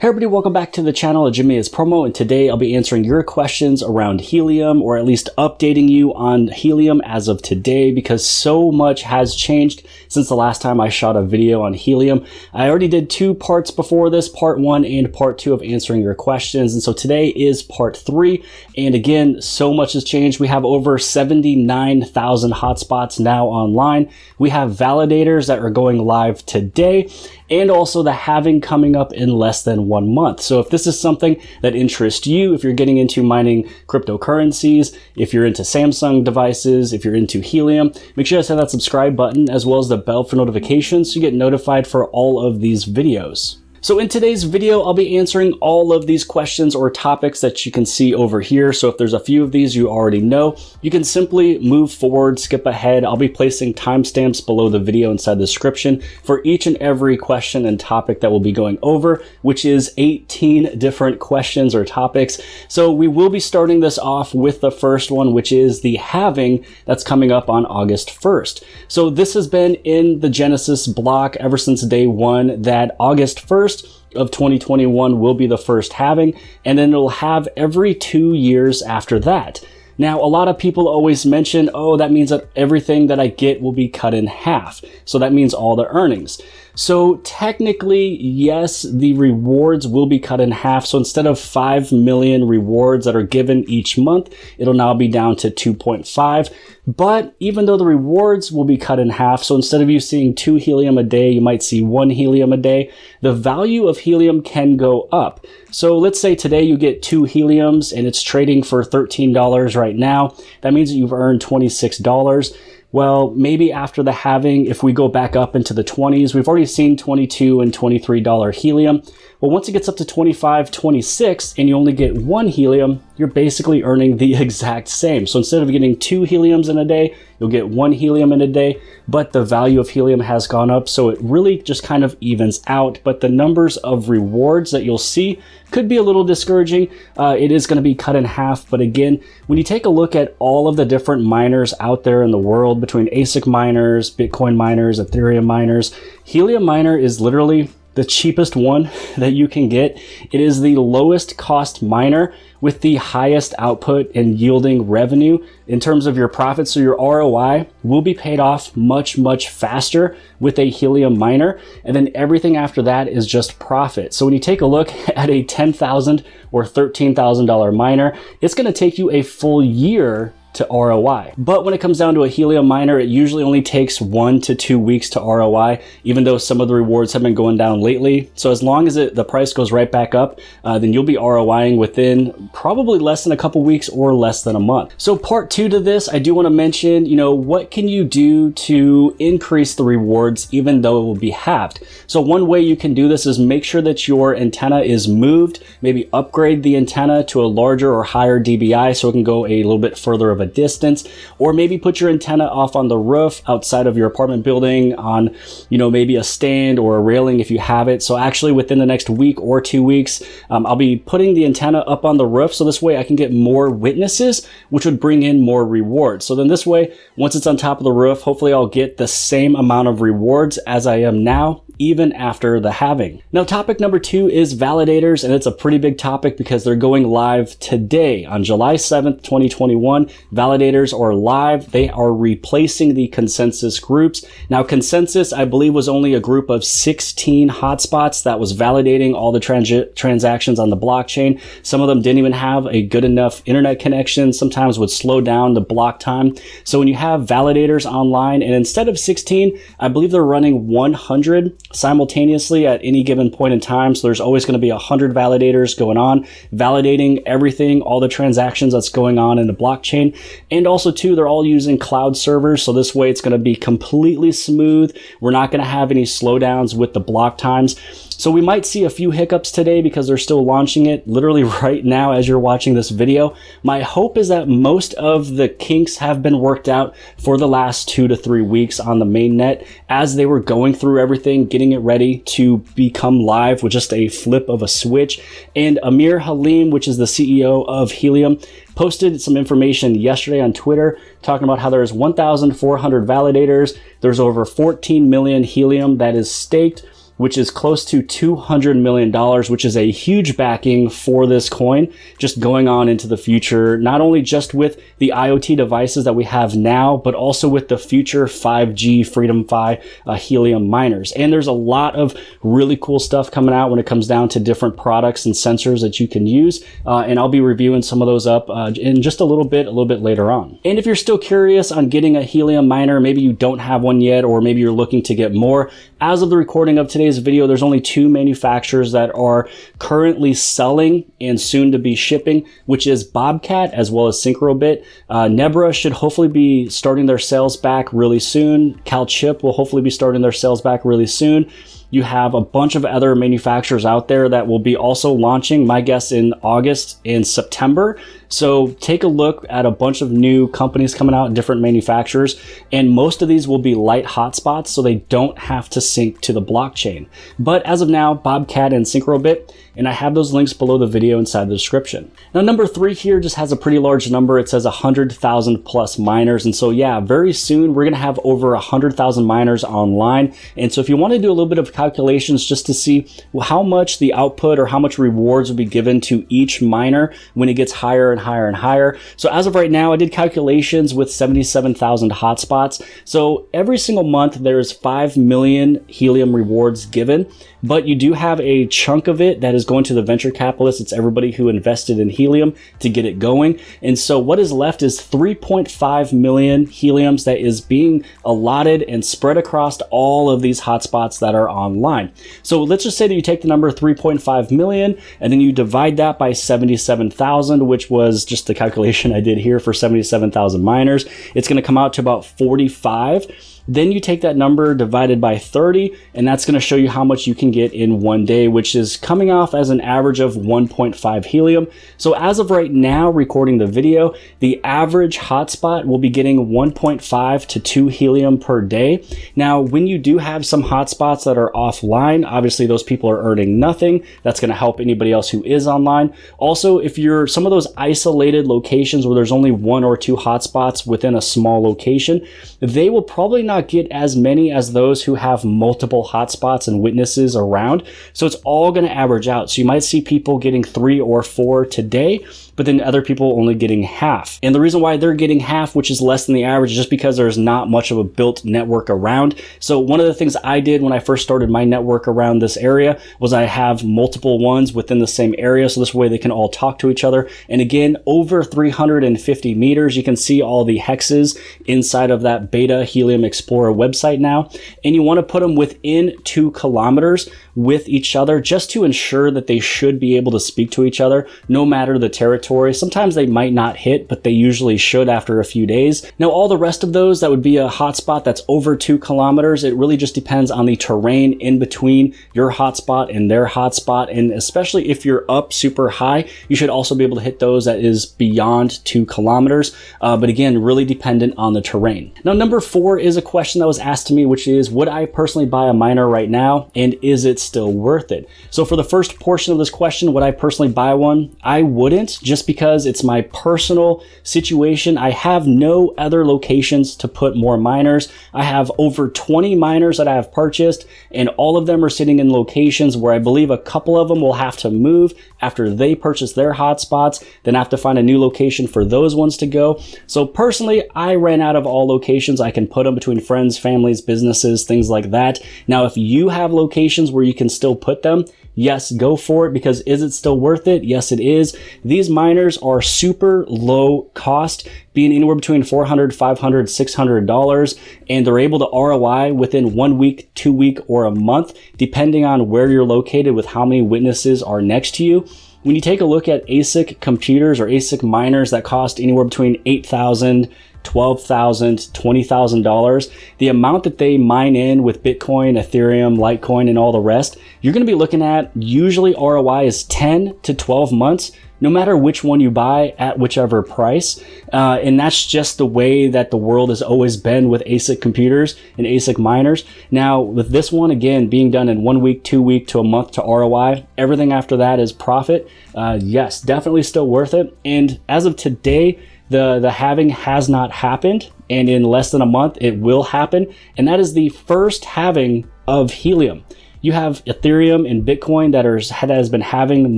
Hey everybody, welcome back to the channel. Jimmy is Promo, and today I'll be answering your questions around Helium, or at least updating you on Helium as of today, because so much has changed since the last time I shot a video on Helium. I already did two parts before this, part 1 and part 2 of answering your questions, and so today is part 3. And again, so much has changed. We have over 79,000 hotspots now online. We have validators that are going live today, and also the halving coming up in less than 1 month. So if this is something that interests you, if you're getting into mining cryptocurrencies, if you're into Samsung devices, if you're into Helium, make sure to hit that subscribe button as well as the bell for notifications so you get notified for all of these videos. So in today's video, I'll be answering all of these questions or topics that you can see over here. So if there's a few of these you already know, you can simply move forward, skip ahead. I'll be placing timestamps below the video inside the description for each and every question and topic that we'll be going over, which is 18 different questions or topics. So we will be starting this off with the first one, which is the halving that's coming up on August 1st. So this has been in the Genesis block ever since day one, that August 1st of 2021 will be the first halving, and then it'll have every 2 years after that. Now, a lot of people always mention, oh, that means that everything that I get will be cut in half. So that means all the earnings. So technically, yes, the rewards will be cut in half. So instead of 5 million rewards that are given each month, it'll now be down to 2.5. But even though the rewards will be cut in half, so instead of you seeing 2 helium a day, you might see 1 helium a day, the value of helium can go up. So let's say today you get 2 heliums and it's trading for $13 right now. That means that you've earned $26. Well, maybe after the halving, if we go back up into the 20s, we've already seen $22 and $23 helium. Well, once it gets up to 25, 26, and you only get 1 helium, you're basically earning the exact same. So instead of getting 2 heliums in a day, you'll get 1 helium in a day, but the value of helium has gone up, so it really just kind of evens out. But the numbers of rewards that you'll see could be a little discouraging. It is going to be cut in half, but again, when you take a look at all of the different miners out there in the world, between ASIC miners, Bitcoin miners, Ethereum miners, Helium miner is literally the cheapest one that you can get. It is the lowest cost miner with the highest output and yielding revenue in terms of your profits. So your ROI will be paid off much, much faster with a Helium miner. And then everything after that is just profit. So when you take a look at a $10,000 or $13,000 miner, it's going to take you a full year to ROI. But when it comes down to a Helium miner, it usually only takes 1 to 2 weeks to ROI, even though some of the rewards have been going down lately. So as long as the price goes right back up, then you'll be ROIing within probably less than a couple weeks or less than a month. So part 2 to this, I do want to mention, what can you do to increase the rewards even though it will be halved? So one way you can do this is make sure that your antenna is moved, maybe upgrade the antenna to a larger or higher dBi so it can go a little bit further of a distance, or maybe put your antenna off on the roof outside of your apartment building on, maybe a stand or a railing if you have it. So actually within the next week or 2 weeks, I'll be putting the antenna up on the roof. So this way I can get more witnesses, which would bring in more rewards. So then this way, once it's on top of the roof, hopefully I'll get the same amount of rewards as I am now, even after the halving. Now, topic number 2 is validators, and it's a pretty big topic because they're going live today on July 7th, 2021. Validators are live. They are replacing the consensus groups. Now, consensus, I believe, was only a group of 16 hotspots that was validating all the transactions on the blockchain. Some of them didn't even have a good enough internet connection, sometimes would slow down the block time. So when you have validators online, and instead of 16, I believe they're running 100 simultaneously at any given point in time. So there's always going to be 100 validators going on, validating everything, all the transactions that's going on in the blockchain. And also too, they're all using cloud servers. So this way it's going to be completely smooth. We're not going to have any slowdowns with the block times. So we might see a few hiccups today because they're still launching it literally right now as you're watching this video. My hope is that most of the kinks have been worked out for the last 2 to 3 weeks on the mainnet as they were going through everything, getting it ready to become live with just a flip of a switch. And Amir Halim, which is the CEO of Helium, posted some information yesterday on Twitter talking about how there's 1,400 validators. There's over 14 million helium that is staked. which is close to $200 million, which is a huge backing for this coin, just going on into the future, not only just with the IoT devices that we have now, but also with the future 5G Freedom Fi Helium miners. And there's a lot of really cool stuff coming out when it comes down to different products and sensors that you can use. And I'll be reviewing some of those up in just a little bit later on. And if you're still curious on getting a Helium miner, maybe you don't have one yet, or maybe you're looking to get more, as of the recording of today's video, there's only 2 manufacturers that are currently selling and soon to be shipping, which is Bobcat as well as Syncrobit. Nebra should hopefully be starting their sales back really soon. CalChip will hopefully be starting their sales back really soon. You have a bunch of other manufacturers out there that will be also launching, my guess, in August and September. So take a look at a bunch of new companies coming out, different manufacturers, and most of these will be light hotspots, so they don't have to sync to the blockchain. But as of now, Bobcat and Syncrobit, and I have those links below the video inside the description. Now, number 3 here just has a pretty large number. It says 100,000 plus miners. And so, yeah, very soon we're going to have over 100,000 miners online. And so if you want to do a little bit of calculations just to see how much the output or how much rewards will be given to each miner when it gets higher and higher and higher. So as of right now, I did calculations with 77,000 hotspots. So every single month there's 5 million helium rewards given, but you do have a chunk of it that is going to the venture capitalists. It's everybody who invested in helium to get it going. And so what is left is 3.5 million heliums that is being allotted and spread across all of these hotspots that are online. So let's just say that you take the number 3.5 million and then you divide that by 77,000, which was just the calculation I did here for 77,000 miners. It's going to come out to about 45. Then you take that number divided by 30, and that's going to show you how much you can get in one day, which is coming off as an average of 1.5 helium. So as of right now, recording the video, the average hotspot will be getting 1.5 to 2 helium per day. Now, when you do have some hotspots that are offline, obviously those people are earning nothing. That's going to help anybody else who is online. Also, if you're some of those isolated locations where there's only 1 or 2 hotspots within a small location, they will probably not get as many as those who have multiple hotspots and witnesses around. So it's all going to average out. So you might see people getting 3 or 4 today, but then other people only getting half. And the reason why they're getting half, which is less than the average, is just because there's not much of a built network around. So one of the things I did when I first started my network around this area was I have multiple ones within the same area. So this way they can all talk to each other. And again, over 350 meters, you can see all the hexes inside of that beta Helium Explorer website now. And you want to put them within 2 kilometers with each other just to ensure that they should be able to speak to each other no matter the territory. Sometimes they might not hit, but they usually should after a few days. Now, all the rest of those, that would be a hotspot that's over 2 kilometers. It really just depends on the terrain in between your hotspot and their hotspot. And especially if you're up super high, you should also be able to hit those that is beyond 2 kilometers. But again, really dependent on the terrain. Now, number 4 is a question that was asked to me, which is, would I personally buy a miner right now? And is it still worth it? So for the first portion of this question, would I personally buy one? I wouldn't, just because it's my personal situation. I have no other locations to put more miners. I have over 20 miners that I have purchased, and all of them are sitting in locations where I believe a couple of them will have to move after they purchase their hotspots, then I have to find a new location for those ones to go. So personally, I ran out of all locations. I can put them between friends, families, businesses, things like that. Now, if you have locations where you can still put them, yes, go for it, because is it still worth it? Yes, it is. These miners are super low cost, being anywhere between $400, $500, $600, and they're able to ROI within 1 week, 2 week, or a month, depending on where you're located with how many witnesses are next to you. When you take a look at ASIC computers or ASIC miners that cost anywhere between $8,000, $12,000, $20,000, the amount that they mine in with Bitcoin, Ethereum, Litecoin, and all the rest, you're going to be looking at usually ROI is 10 to 12 months, no matter which one you buy at whichever price. And that's just the way that the world has always been with ASIC computers and ASIC miners. Now, with this one, again, being done in 1 week, 2 week to a month to ROI, everything after that is profit. Yes, definitely still worth it. And as of today, the halving has not happened, and in less than a month it will happen, and that is the first halving of helium. you have Ethereum and Bitcoin that has been having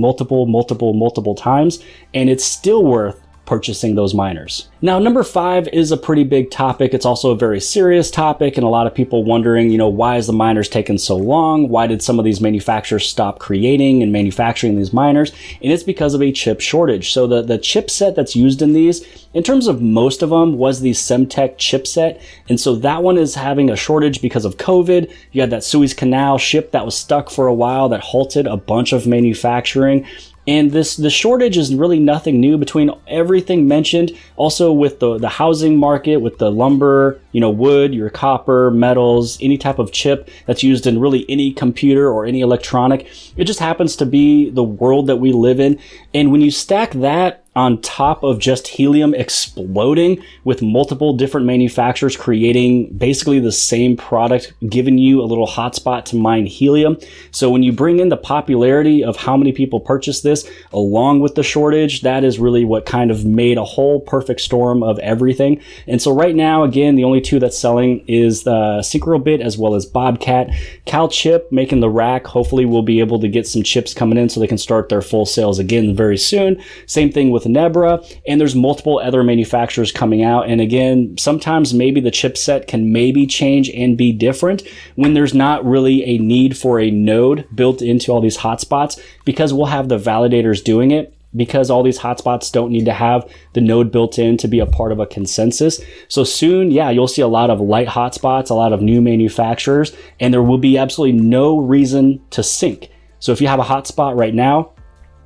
multiple times, and it's still worth purchasing those miners. Now, number 5 is a pretty big topic. It's also a very serious topic, and a lot of people wondering, why is the miners taking so long? Why did some of these manufacturers stop creating and manufacturing these miners? And it's because of a chip shortage. So the chipset that's used in these, in terms of most of them, was the Semtech chipset. And so that one is having a shortage because of COVID. You had that Suez Canal ship that was stuck for a while that halted a bunch of manufacturing. And the shortage is really nothing new between everything mentioned. Also with the housing market, with the lumber, wood, your copper, metals, any type of chip that's used in really any computer or any electronic. It just happens to be the world that we live in. And when you stack that on top of just helium exploding with multiple different manufacturers creating basically the same product, giving you a little hotspot to mine helium. So when you bring in the popularity of how many people purchase this along with the shortage, that is really what kind of made a whole perfect storm of everything. And so right now, again, the only two that's selling is the Syncrobit as well as Bobcat. CalChip making the rack. Hopefully we'll be able to get some chips coming in so they can start their full sales again very soon. Same thing with Nebra, and there's multiple other manufacturers coming out. And again, sometimes maybe the chipset can maybe change and be different when there's not really a need for a node built into all these hotspots, because we'll have the validators doing it, because all these hotspots don't need to have the node built in to be a part of a consensus. So soon, you'll see a lot of light hotspots, a lot of new manufacturers, and there will be absolutely no reason to sync. So if you have a hotspot right now,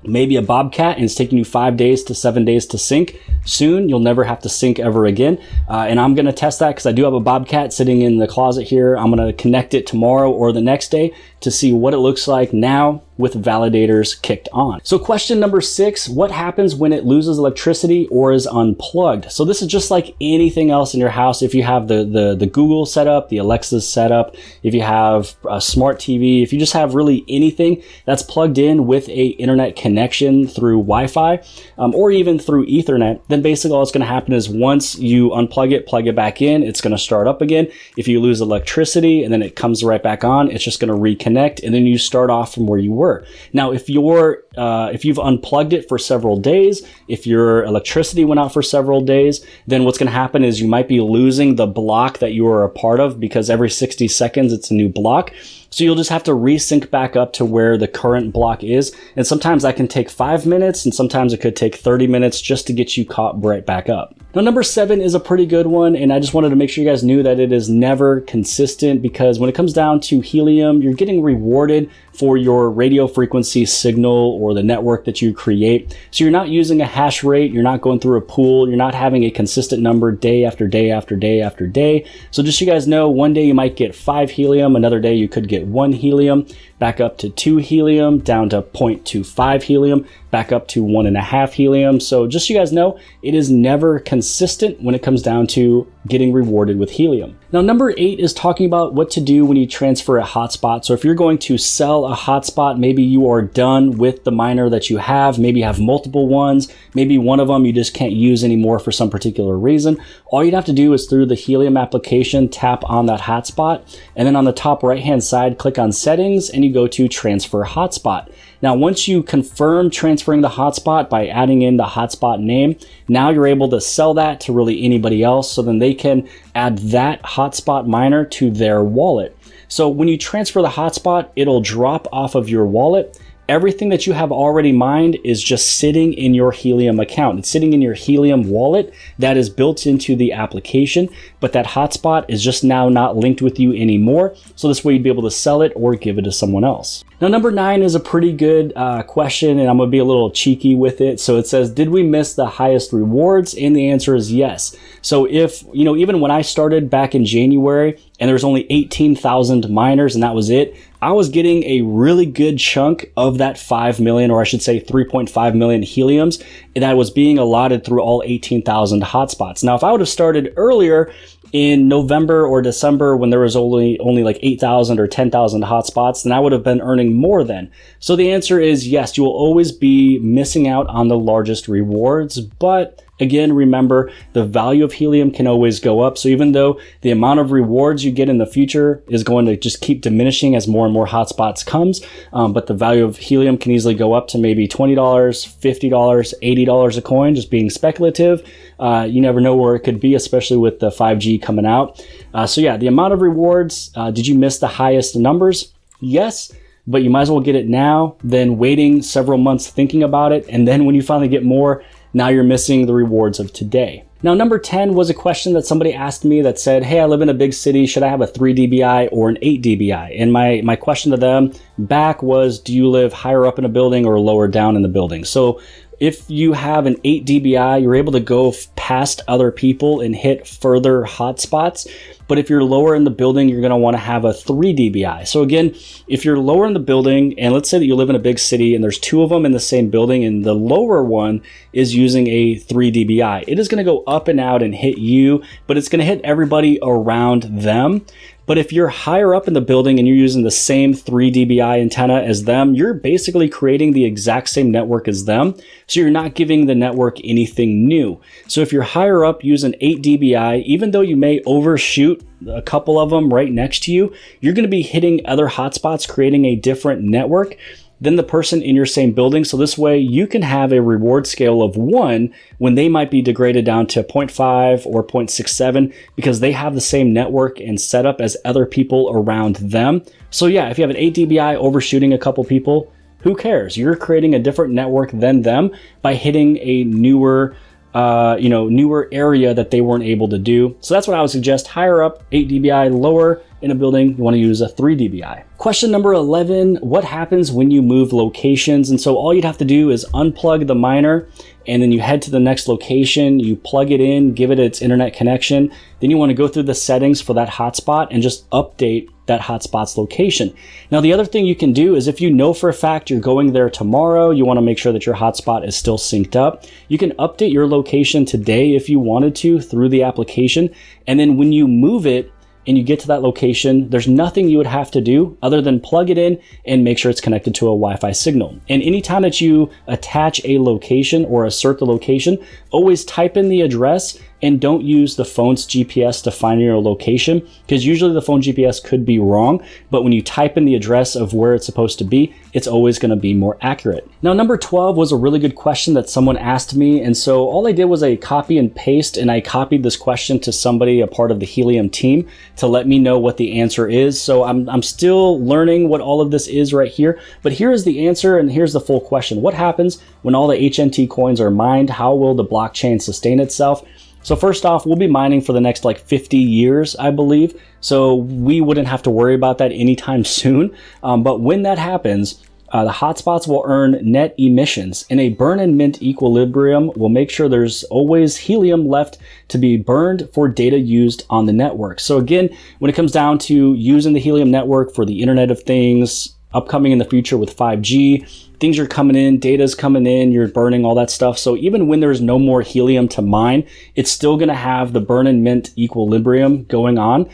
maybe a Bobcat, and it's taking you 5 days to 7 days to sync, soon you'll never have to sync ever again. And I'm going to test that because I do have a Bobcat sitting in the closet here. I'm going to connect it tomorrow or the next day to see what it looks like now with validators kicked on. So question number 6, what happens when it loses electricity or is unplugged? So this is just like anything else in your house. If you have the Google setup, the Alexa setup, if you have a smart TV, if you just have really anything that's plugged in with a internet connection through Wi-Fi or even through Ethernet, then basically all that's going to happen is once you unplug it, plug it back in, it's going to start up again. If you lose electricity and then it comes right back on, it's just going to reconnect, and then you start off from where you were. Now, if you've unplugged it for several days, if your electricity went out for several days, then what's going to happen is you might be losing the block that you were a part of, because every 60 seconds it's a new block. So you'll just have to resync back up to where the current block is. And sometimes that can take 5 minutes, and sometimes it could take 30 minutes just to get you caught right back up. Now, number 7 is a pretty good one, and I just wanted to make sure you guys knew that it is never consistent, because when it comes down to helium, you're getting rewarded for your radio frequency signal or the network that you create. So you're not using a hash rate, you're not going through a pool, you're not having a consistent number day after day after day after day. So just so you guys know, one day you might get 5 helium, another day you could get 1 helium, back up to 2 helium, down to 0.25 helium, back up to 1.5 helium. So just so you guys know, it is never consistent when it comes down to getting rewarded with helium. Now, number 8 is talking about what to do when you transfer a hotspot. So if you're going to sell a hotspot, maybe you are done with the miner that you have, maybe you have multiple ones, maybe one of them you just can't use anymore for some particular reason. All you'd have to do is through the Helium application, tap on that hotspot, and then on the top right-hand side, click on settings, and you go to transfer hotspot. Now, once you confirm transferring the hotspot by adding in the hotspot name, now you're able to sell that to really anybody else, so then they can add that hotspot miner to their wallet. So when you transfer the hotspot, it'll drop off of your wallet. Everything that you have already mined is just sitting in your Helium account. It's sitting in your Helium wallet that is built into the application, but that hotspot is just now not linked with you anymore. So this way you'd be able to sell it or give it to someone else. Now, number 9 is a pretty good question, and I'm going to be a little cheeky with it. So it says, did we miss the highest rewards? And the answer is yes. So if, even when I started back in January and there was only 18,000 miners and that was it, I was getting a really good chunk of that 5 million, or I should say 3.5 million heliums that was being allotted through all 18,000 hotspots. Now, if I would have started earlier in November or December when there was only like 8,000 or 10,000 hotspots, then I would have been earning more then. So the answer is yes, you will always be missing out on the largest rewards, but Again, remember, the value of helium can always go up. So even though the amount of rewards you get in the future is going to just keep diminishing as more and more hotspots comes, but the value of helium can easily go up to maybe $20, $50, $80 a coin, just being speculative. You never know where it could be, especially with the 5G coming out. So yeah, the amount of rewards, did you miss the highest numbers? Yes, but you might as well get it now than waiting several months thinking about it. And then when you finally get more, now you're missing the rewards of today. Now, number 10 was a question that somebody asked me that said, hey, I live in a big city. Should I have a 3 dBi or an 8 dBi? And my question to them back was, do you live higher up in a building or lower down in the building? So if you have an 8 dBi, you're able to go past other people and hit further hotspots. But if you're lower in the building, you're going to want to have a 3 dBi. So again, if you're lower in the building, and let's say that you live in a big city and there's two of them in the same building, and the lower one is using a 3 dBi, it is going to go up and out and hit you, but it's going to hit everybody around them. But if you're higher up in the building and you're using the same 3 dBi antenna as them, you're basically creating the exact same network as them. So you're not giving the network anything new. So if you're higher up using 8 dBi, even though you may overshoot a couple of them right next to you, you're going to be hitting other hotspots, creating a different network than the person in your same building. So this way you can have a reward scale of 1 when they might be degraded down to 0.5 or 0.67 because they have the same network and setup as other people around them. So yeah, if you have an 8 dBi overshooting a couple people, who cares? You're creating a different network than them by hitting a newer area that they weren't able to do. So that's what I would suggest. Higher up, 8 dBi, lower in a building, you want to use a 3 dBi. Question number 11, what happens when you move locations? And so all you'd have to do is unplug the miner, and then you head to the next location, you plug it in, give it its internet connection. Then you want to go through the settings for that hotspot and just update that hotspot's location. Now, the other thing you can do is if you know for a fact you're going there tomorrow, you want to make sure that your hotspot is still synced up. You can update your location today if you wanted to through the application. And then when you move it, and you get to that location, there's nothing you would have to do other than plug it in and make sure it's connected to a Wi-Fi signal. And anytime that you attach a location or assert the location, always type in the address and don't use the phone's GPS to find your location, because usually the phone GPS could be wrong, but when you type in the address of where it's supposed to be, it's always going to be more accurate. Now, number 12 was a really good question that someone asked me, and so all I did was a copy and paste, and I copied this question to somebody, a part of the Helium team, to let me know what the answer is. So I'm still learning what all of this is right here, but here is the answer, and here's the full question. What happens when all the HNT coins are mined? How will the blockchain sustain itself? So first off, we'll be mining for the next 50 years, I believe. So we wouldn't have to worry about that anytime soon. But when that happens, the hotspots will earn net emissions, and a burn and mint equilibrium will make sure there's always helium left to be burned for data used on the network. So again, when it comes down to using the helium network for the Internet of Things, upcoming in the future with 5G, things are coming in, data's coming in, you're burning all that stuff. So even when there's no more helium to mine, it's still going to have the burn and mint equilibrium going on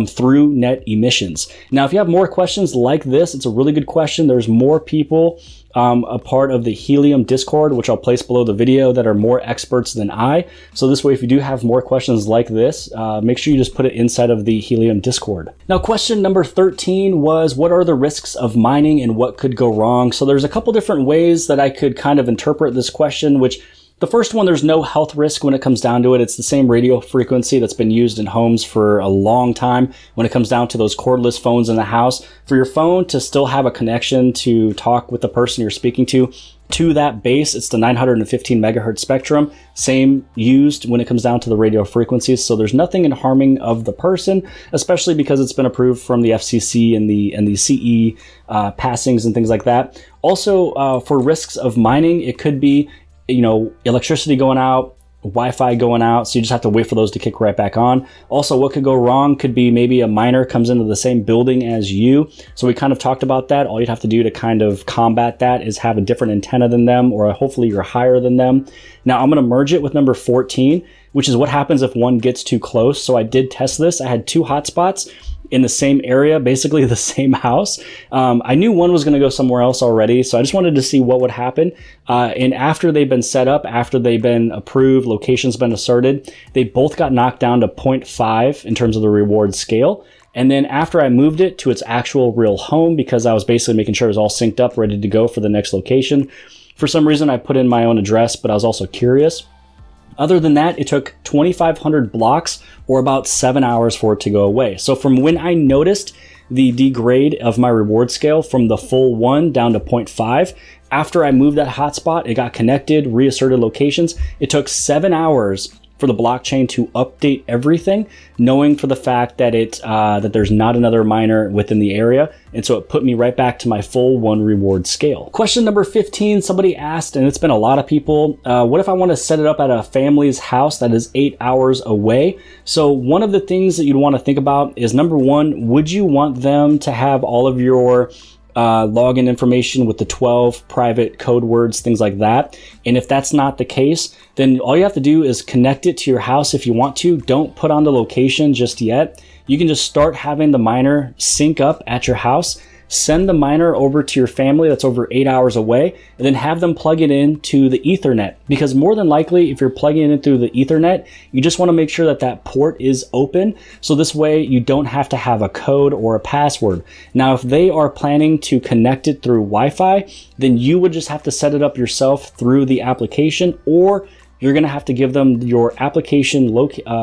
through net emissions. Now, if you have more questions like this, it's a really good question. There's more people a part of the Helium Discord, which I'll place below the video, that are more experts than I. So this way, if you do have more questions like this, make sure you just put it inside of the Helium Discord. Now, question number 13 was, what are the risks of mining and what could go wrong? So there's a couple different ways that I could kind of interpret this question, which the first one, there's no health risk when it comes down to it. It's the same radio frequency that's been used in homes for a long time when it comes down to those cordless phones in the house. For your phone to still have a connection to talk with the person you're speaking to that base, it's the 915 megahertz spectrum, same used when it comes down to the radio frequencies. So there's nothing in harming of the person, especially because it's been approved from the FCC and the CE passings and things like that. Also, for risks of mining, it could be electricity going out, Wi-Fi going out, so you just have to wait for those to kick right back on. Also, what could go wrong could be maybe a miner comes into the same building as you. So we kind of talked about that. All you'd have to do to kind of combat that is have a different antenna than them, or hopefully you're higher than them. Now, I'm going to merge it with number 14, which is what happens if one gets too close. So I did test this. I had two hotspots, in the same area, basically the same house. I knew one was going to go somewhere else already, so I just wanted to see what would happen. And after they've been set up, after they've been approved, location's been asserted, they both got knocked down to 0.5 in terms of the reward scale. And then after I moved it to its actual real home, because I was basically making sure it was all synced up, ready to go for the next location, for some reason I put in my own address, but I was also curious. Other than that, it took 2,500 blocks or about 7 hours for it to go away. So from when I noticed the degrade of my reward scale from the full 1 down to 0.5, after I moved that hotspot, it got connected, reasserted locations. It took 7 hours for the blockchain to update everything, knowing for the fact that that there's not another miner within the area. And so it put me right back to my full 1 reward scale. Question number 15, somebody asked, and it's been a lot of people, what if I want to set it up at a family's house that is 8 hours away? So one of the things that you'd want to think about is, number one, would you want them to have all of your login information with the 12 private code words, things like that? And if that's not the case, then all you have to do is connect it to your house if you want to. Don't put on the location just yet. You can just start having the miner sync up at your house, send the miner over to your family that's over 8 hours away, and then have them plug it in to the Ethernet. Because more than likely, if you're plugging it in through the Ethernet, you just want to make sure that that port is open. So this way you don't have to have a code or a password. Now, if they are planning to connect it through Wi-Fi, then you would just have to set it up yourself through the application, or you're going to have to give them your application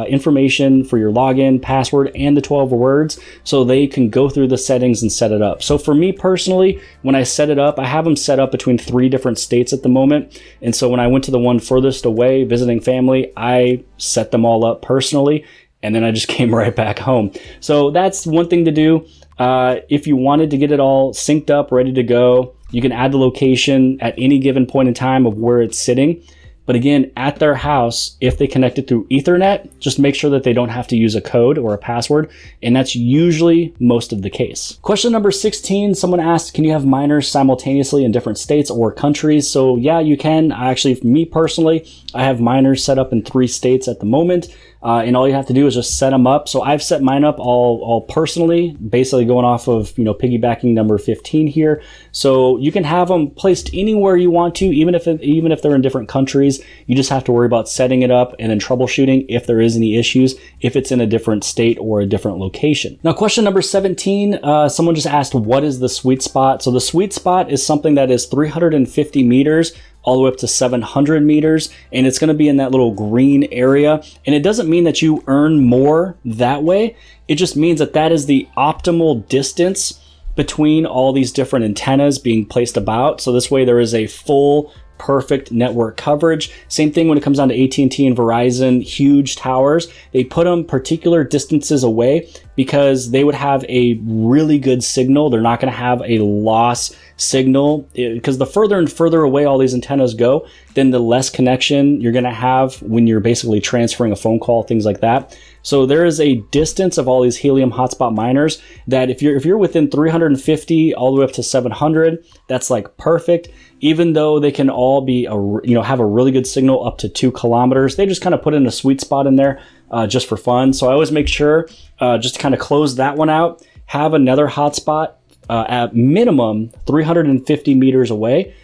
information for your login, password, and the 12 words so they can go through the settings and set it up. So for me personally, when I set it up, I have them set up between 3 different states at the moment. And so when I went to the one furthest away visiting family, I set them all up personally, and then I just came right back home. So that's one thing to do. If you wanted to get it all synced up, ready to go, you can add the location at any given point in time of where it's sitting. But again, at their house, if they connect it through Ethernet, just make sure that they don't have to use a code or a password. And that's usually most of the case. Question number 16, someone asked, can you have miners simultaneously in different states or countries? So yeah, you can. Actually, me personally, I have miners set up in 3 states at the moment. And all you have to do is just set them up. So I've set mine up all personally, basically going off of, piggybacking number 15 here. So you can have them placed anywhere you want to, even if they're in different countries. You just have to worry about setting it up and then troubleshooting if there is any issues, if it's in a different state or a different location. Now, question number 17, someone just asked, what is the sweet spot? So the sweet spot is something that is 350 meters all the way up to 700 meters, and it's going to be in that little green area. And it doesn't mean that you earn more that way. It just means that that is the optimal distance between all these different antennas being placed about. So this way there is a full perfect network coverage. Same thing when it comes down to AT&T and Verizon, huge towers. They put them particular distances away because they would have a really good signal. They're not going to have a loss signal, because the further and further away all these antennas go, then the less connection you're going to have when you're basically transferring a phone call, things like that. So there is a distance of all these Helium hotspot miners that if you're within 350 all the way up to 700, that's like perfect. Even though they can all be have a really good signal up to 2 kilometers, they just kind of put in a sweet spot in there just for fun. So I always make sure just to kind of close that one out, have another hotspot at minimum 350 meters away.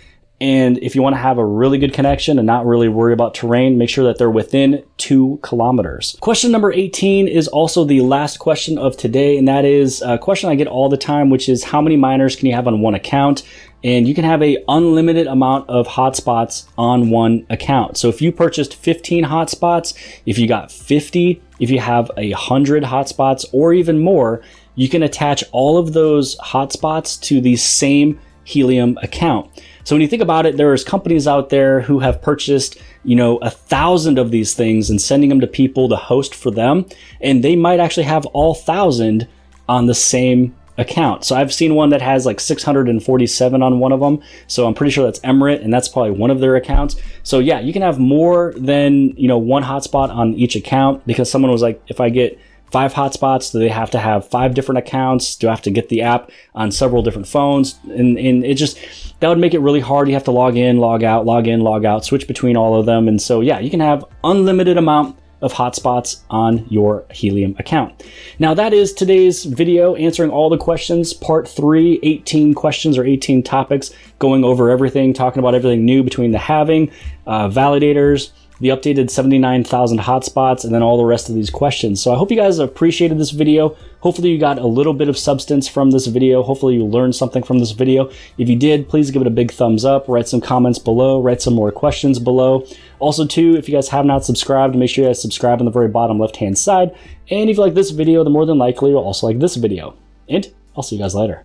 And if you want to have a really good connection and not really worry about terrain, make sure that they're within 2 kilometers. Question number 18 is also the last question of today, and that is a question I get all the time, which is how many miners can you have on one account? And you can have an unlimited amount of hotspots on one account. So if you purchased 15 hotspots, if you got 50, if you have 100 hotspots or even more, you can attach all of those hotspots to the same Helium account. So when you think about it, there's companies out there who have purchased, 1,000 of these things and sending them to people to host for them. And they might actually have all 1,000 on the same account. So I've seen one that has like 647 on one of them. So I'm pretty sure that's Emirate, and that's probably one of their accounts. So yeah, you can have more than, one hotspot on each account, because someone was like, if I get 5 hotspots, do they have to have 5 different accounts? Do I have to get the app on several different phones? And it just, that would make it really hard. You have to log in, log out, log in, log out, switch between all of them. And so yeah, you can have unlimited amount of hotspots on your Helium account. Now that is today's video answering all the questions, part 3, 18 questions or 18 topics, going over everything, talking about everything new between the halving, validators, the updated 79,000 hotspots, and then all the rest of these questions. So I hope you guys appreciated this video. Hopefully you got a little bit of substance from this video. Hopefully you learned something from this video. If you did, please give it a big thumbs up, write some comments below, write some more questions below. Also too, if you guys have not subscribed, make sure you guys subscribe on the very bottom left-hand side. And if you like this video, then more than likely you'll also like this video. And I'll see you guys later.